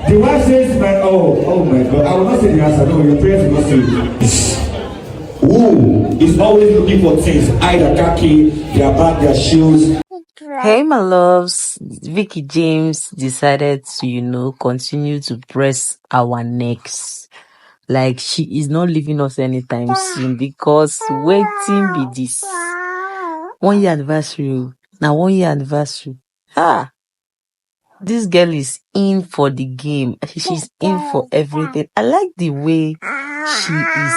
The wife says, oh my God, I will not say the answer. No, your parents will not say it. Who is always looking for things, either khaki, their bag, their shoes. Hey, my loves. Veekee James decided to, continue to press our necks. Like she is not leaving us anytime soon because waiting be this 1 year anniversary. Now 1 year anniversary. Ah, this girl is in for the game. She's in for everything. I like the way she is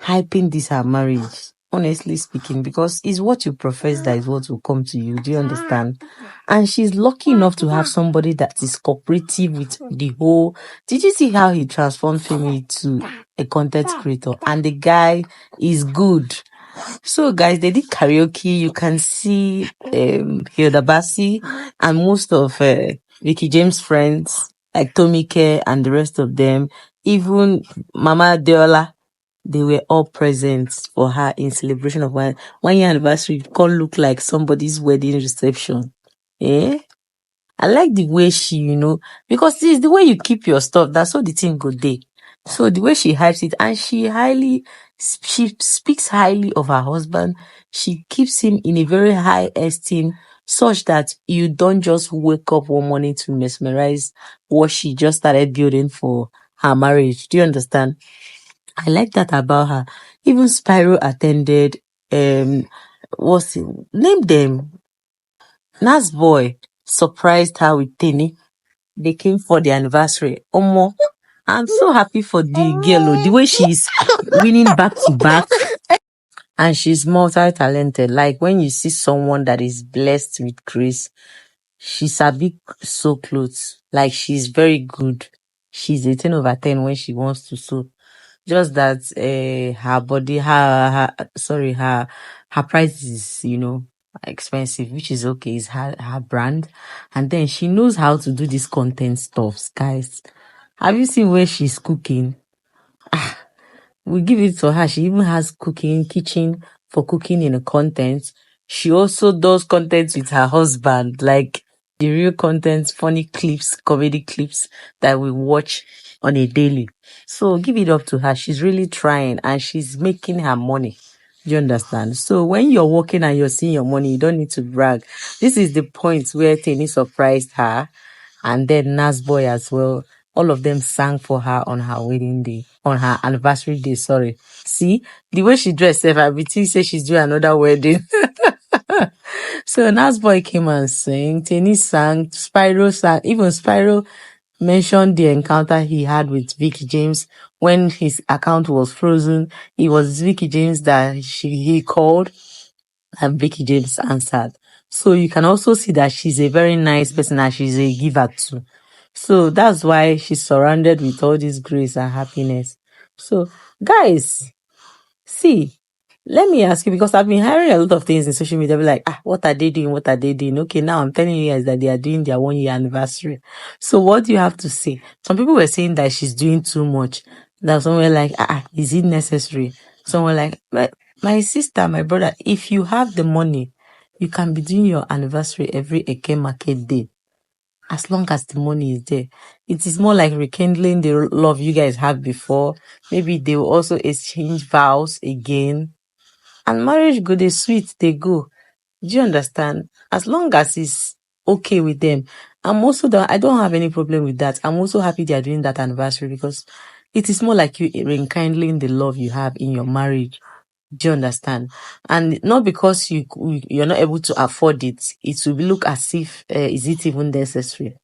hyping this her marriage. Honestly speaking, because it's what you profess that is what will come to you. Do you understand? And she's lucky enough to have somebody that is cooperative with the whole. Did you see how he transformed Femi to a content creator? And the guy is good. So guys, they did karaoke. You can see Hilda Bassi and most of Veekee James' friends like Tomike and the rest of them. Even Mama Deola, they were all present for her in celebration of 1 year anniversary. It can't look like somebody's wedding reception. Eh? I like the way she, because it's the way you keep your stuff. That's how the thing go day. So the way she hypes it, and she speaks highly of her husband. She keeps him in a very high esteem, such that you don't just wake up one morning to mesmerize what she just started building for her marriage. Do you understand? I like that about her. Even Spyro attended. What's it? Name them. Nasboi surprised her with Teni. They came for the anniversary. Omo, I'm so happy for the girl. The way she's winning back to back. And she's multi-talented. Like when you see someone that is blessed with grace, she's a big sew clothes. Like she's very good. She's a 10/10 when she wants to sew. Just that her body, her price is, expensive, which is okay. It's her brand. And then she knows how to do this content stuff, guys. Have you seen where she's cooking? We give it to her. She even has kitchen for cooking in a content. She also does content with her husband, like the real content, funny clips, comedy clips that we watch on a daily. So give it up to her. She's really trying and she's making her money. Do you understand? So when you're working and you're seeing your money, you don't need to brag. This is the point where Teni surprised her and then Nasboi as well. All of them sang for her on her wedding day, on her anniversary day, sorry. See, the way she dressed, everything says she's doing another wedding. So Nasboi came and sang, Teni sang, Spyro sang, even Spyro mentioned the encounter he had with Veekee James when his account was frozen. It was Veekee James that he called and Veekee James answered. So you can also see that she's a very nice person and she's a giver too. So that's why she's surrounded with all this grace and happiness. So guys, see, let me ask you, because I've been hearing a lot of things in social media, be like, what are they doing? What are they doing? Okay, now I'm telling you guys that they are doing their 1 year anniversary. So what do you have to say? Some people were saying that she's doing too much. That some were like, is it necessary? Some were like, my sister, my brother, if you have the money, you can be doing your anniversary every Eke market day. As long as the money is there. It is more like rekindling the love you guys had before. Maybe they will also exchange vows again. And marriage go, they sweet, they go. Do you understand? As long as it's okay with them. I don't have any problem with that. I'm also happy they are doing that anniversary because it is more like you rekindling the love you have in your marriage. Do you understand? And not because you're not able to afford it, it will look as if is it even necessary?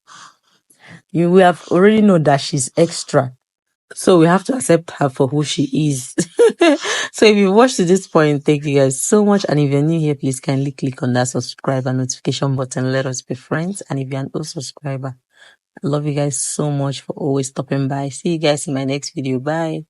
We have already know that she's extra, so we have to accept her for who she is. So if you watched to this point, thank you guys so much. And if you're new here, please kindly click on that subscribe and notification button. Let us be friends. And if you're an old subscriber, I love you guys so much for always stopping by. See you guys in my next video. Bye.